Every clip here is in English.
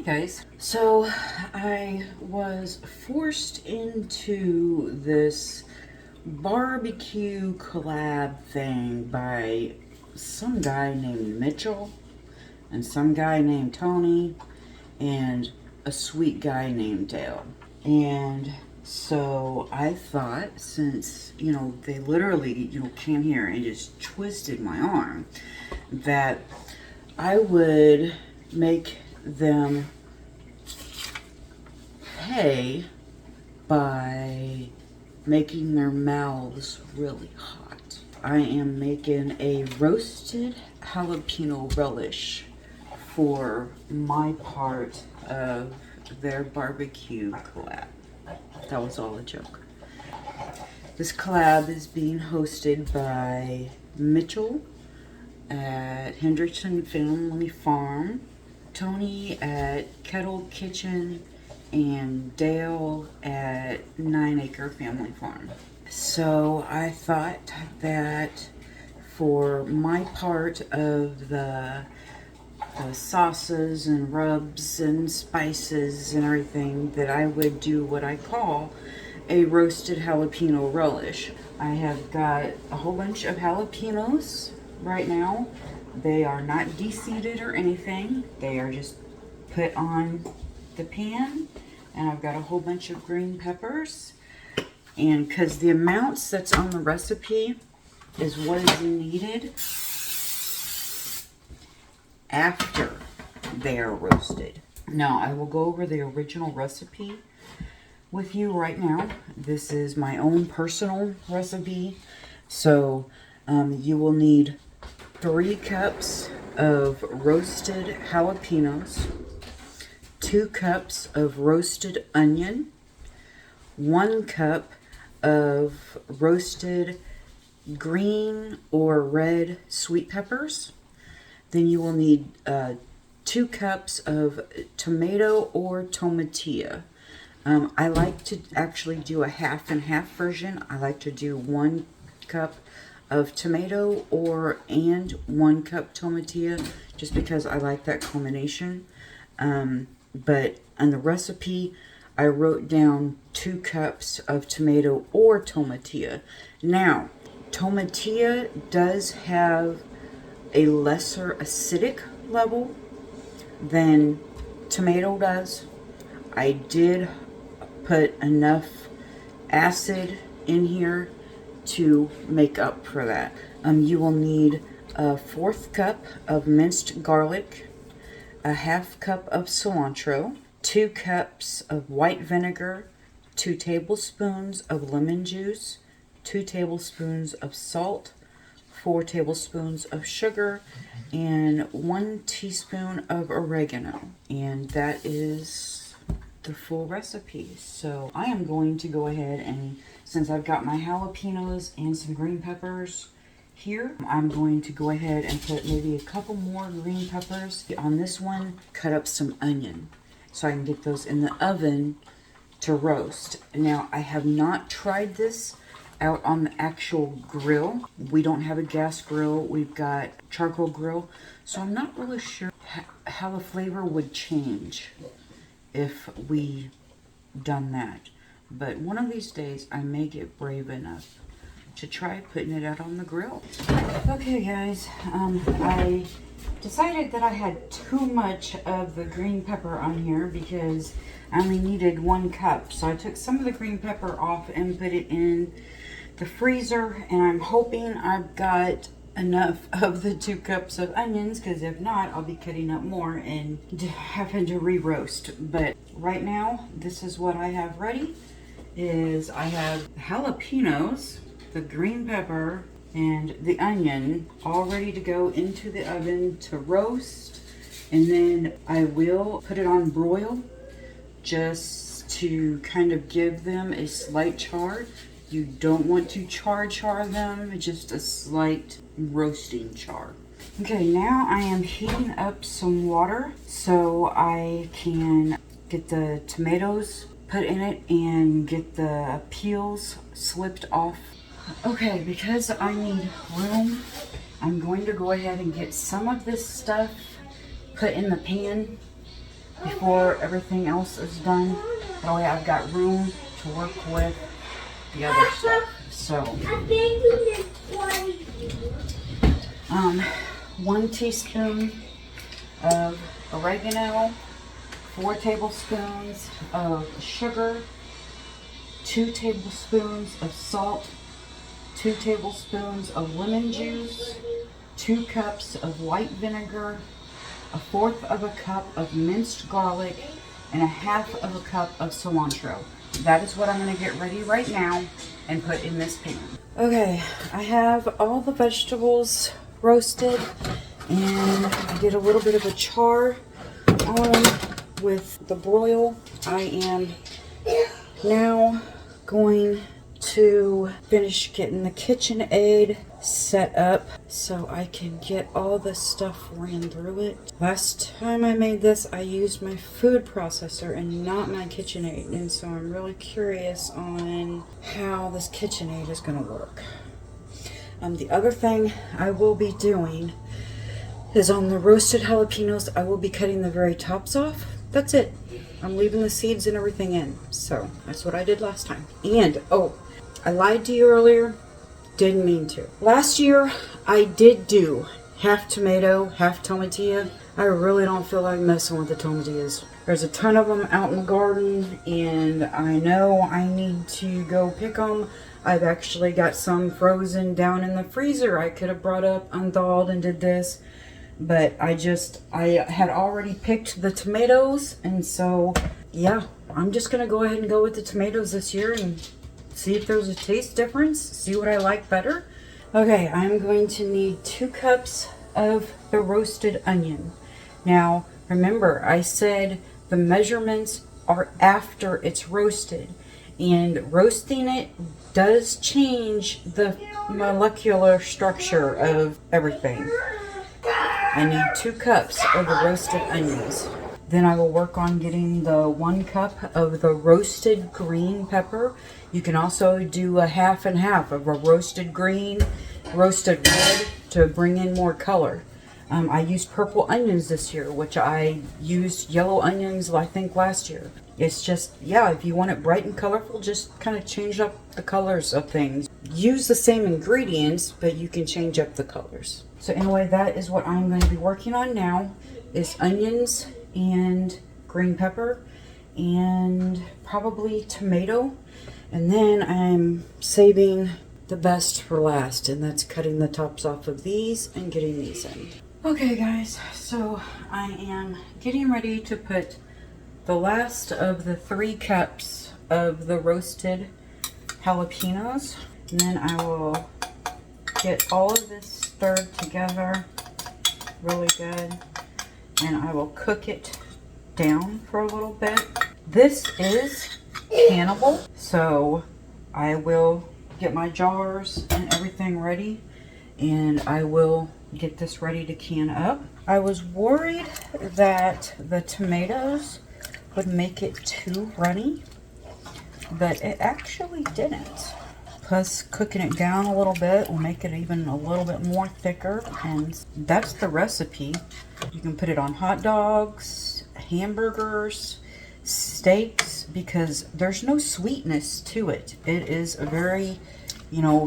Guys, so I was forced into this barbecue collab thing by some guy named Mitchell and some guy named Tony and a sweet guy named Dale. And so I thought, since, they literally, came here and just twisted my arm, that I would make them pay by making their mouths really hot. I am making a roasted jalapeno relish for my part of their barbecue collab. That was all a joke. This collab is being hosted by Mitchell at Hendrickson Family Farm, Tony at Kettle Kitchen, and Dale at 9 Acre Family Farm. So I thought that for my part of the sauces and rubs and spices and everything, that I would do what I call a roasted jalapeno relish. I have got a whole bunch of jalapenos right now. They are not deseeded or anything. They are just put on the pan. And I've got a whole bunch of green peppers. And because the amounts that's on the recipe is what is needed after they are roasted. Now, I will go over the original recipe with you right now. This is my own personal recipe. So, you will need 3 cups of roasted jalapenos, 2 cups of roasted onion, 1 cup of roasted green or red sweet peppers. Then you will need 2 cups of tomato or tomatilla. I like to actually do a half and half version. I like to do 1 cup of tomato and 1 cup tomatilla, just because I like that combination. But on the recipe, I wrote down 2 cups of tomato or tomatilla. Now, tomatilla does have a lesser acidic level than tomato does. I did put enough acid in here to make up for that. You will need a 1/4 cup of minced garlic, a 1/2 cup of cilantro, 2 cups of white vinegar, 2 tablespoons of lemon juice, 2 tablespoons of salt, 4 tablespoons of sugar, and 1 teaspoon of oregano. And that is the full recipe. So I am going to go ahead and, since I've got my jalapenos and some green peppers here, I'm going to go ahead and put maybe a couple more green peppers. On this one, cut up some onion so I can get those in the oven to roast. Now, I have not tried this out on the actual grill. We don't have a gas grill. We've got charcoal grill. So I'm not really sure how the flavor would change if we done that. But one of these days, I may get brave enough to try putting it out on the grill. Okay, guys, I decided that I had too much of the green pepper on here because I only needed 1 cup. So I took some of the green pepper off and put it in the freezer, and I'm hoping I've got enough of the 2 cups of onions, because if not, I'll be cutting up more and having to re-roast. But right now, this is what I have ready. Is I have jalapenos, the green pepper, and the onion all ready to go into the oven to roast. And then I will put it on broil just to kind of give them a slight char. You don't want to char them, just a slight roasting char. Okay, now I am heating up some water so I can get the tomatoes put in it and get the peels slipped off. Okay, because I need room, I'm going to go ahead and get some of this stuff put in the pan before everything else is done. That way I've got room to work with the other stuff. So, 1 teaspoon of oregano, 4 tablespoons of sugar, 2 tablespoons of salt, 2 tablespoons of lemon juice, 2 cups of white vinegar, 1/4 of a cup of minced garlic, and 1/2 of a cup of cilantro. That is what I'm going to get ready right now and put in this pan. Okay, I have all the vegetables roasted, and I get a little bit of a char on with the broil. I am now going to finish getting the KitchenAid set up so I can get all the stuff ran through it. Last time I made this, I used my food processor and not my KitchenAid, and so I'm really curious on how this KitchenAid is going to work. The other thing I will be doing is on the roasted jalapenos, I will be cutting the very tops off. That's it. I'm leaving the seeds and everything in. So that's what I did last time. And, oh, I lied to you earlier. Didn't mean to. Last year, I did do half tomato, half tomatilla. I really don't feel like messing with the tomatillas. There's a ton of them out in the garden, and I know I need to go pick them. I've actually got some frozen down in the freezer. I could have brought up unthawed and did this, but I had already picked the tomatoes, and so yeah, I'm just gonna go ahead and go with the tomatoes this year and see if there's a taste difference, see what I like better. Okay, I'm going to need 2 cups of the roasted onion. Now, remember, I said the measurements are after it's roasted, and roasting it does change the molecular structure of everything. I need 2 cups of the roasted onions. Then I will work on getting the 1 cup of the roasted green pepper. You can also do a half and half of a roasted green, roasted red to bring in more color. I used purple onions this year, which I used yellow onions, I think, last year. It's just, yeah, if you want it bright and colorful, just kind of change up the colors of things. Use the same ingredients, but you can change up the colors. So anyway, that is what I'm going to be working on now, is onions and green pepper and probably tomato. And then I'm saving the best for last, and that's cutting the tops off of these and getting these in. Okay guys, so I am getting ready to put the last of the 3 cups of the roasted jalapenos, and then I will get all of this stirred together really good, and I will cook it down for a little bit. This is cannable, so I will get my jars and everything ready, and I will get this ready to can up. I was worried that the tomatoes would make it too runny, but it actually didn't. Plus, cooking it down a little bit will make it even a little bit more thicker, and that's the recipe. You can put it on hot dogs, hamburgers, steaks, because there's no sweetness to it. It is a very,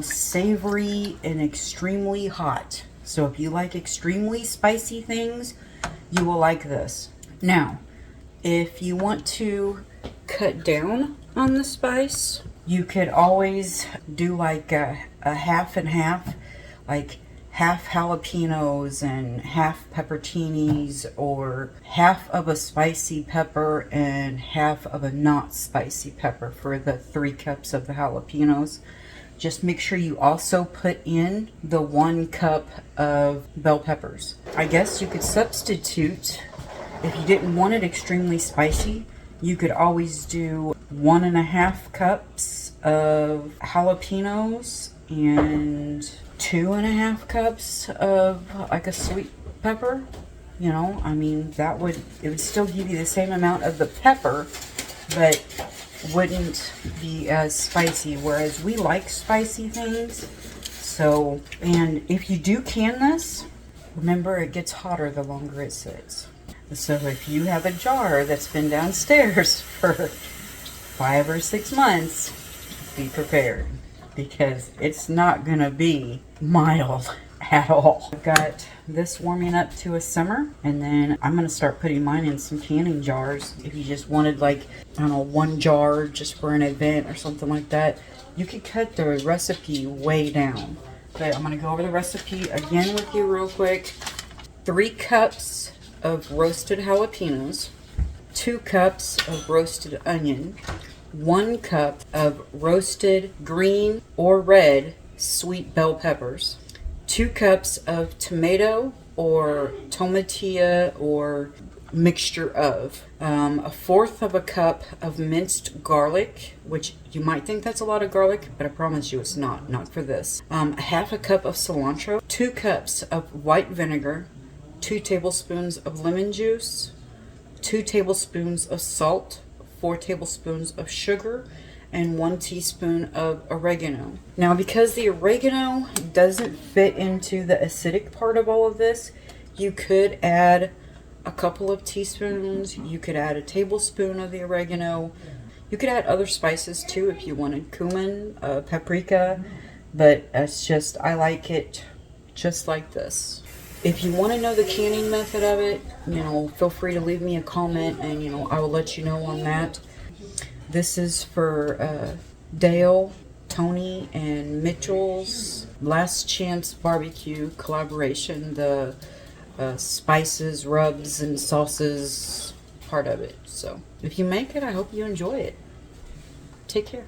savory and extremely hot. So if you like extremely spicy things, you will like this. Now, if you want to cut down on the spice, you could always do like a half and half, like half jalapenos and half pepperoncinis, or half of a spicy pepper and half of a not spicy pepper for the 3 cups of the jalapenos. Just make sure you also put in the 1 cup of bell peppers. I guess you could substitute, if you didn't want it extremely spicy, you could always do 1.5 cups of jalapenos and 2.5 cups of like a sweet pepper. It would still give you the same amount of the pepper, but wouldn't be as spicy, whereas we like spicy things. So, and if you do can this, remember it gets hotter the longer it sits. So if you have a jar that's been downstairs for 5 or 6 months, be prepared, because it's not gonna be mild at all. I've got this warming up to a simmer, and then I'm gonna start putting mine in some canning jars. If you just wanted, like, I don't know, 1 jar just for an event or something like that, you could cut the recipe way down. But I'm gonna go over the recipe again with you real quick. 3 cups of roasted jalapenos, 2 cups of roasted onion, 1 cup of roasted green or red sweet bell peppers, 2 cups of tomato or tomatilla or mixture of, 1/4 of a cup of minced garlic, which you might think that's a lot of garlic, but I promise you it's not for this. 1/2 a cup of cilantro, 2 cups of white vinegar, 2 tablespoons of lemon juice, 2 tablespoons of salt, 4 tablespoons of sugar, and 1 teaspoon of oregano. Now, because the oregano doesn't fit into the acidic part of all of this, you could add a couple of teaspoons. You could add a tablespoon of the oregano. You could add other spices too if you wanted cumin, paprika, but it's just, I like it just like this. If you want to know the canning method of it, you know, feel free to leave me a comment, and, you know, I will let you know on that. This is for Dale, Tony, and Mitchell's Last Chance Barbecue collaboration, the spices, rubs, and sauces part of it. So if you make it, I hope you enjoy it. Take care.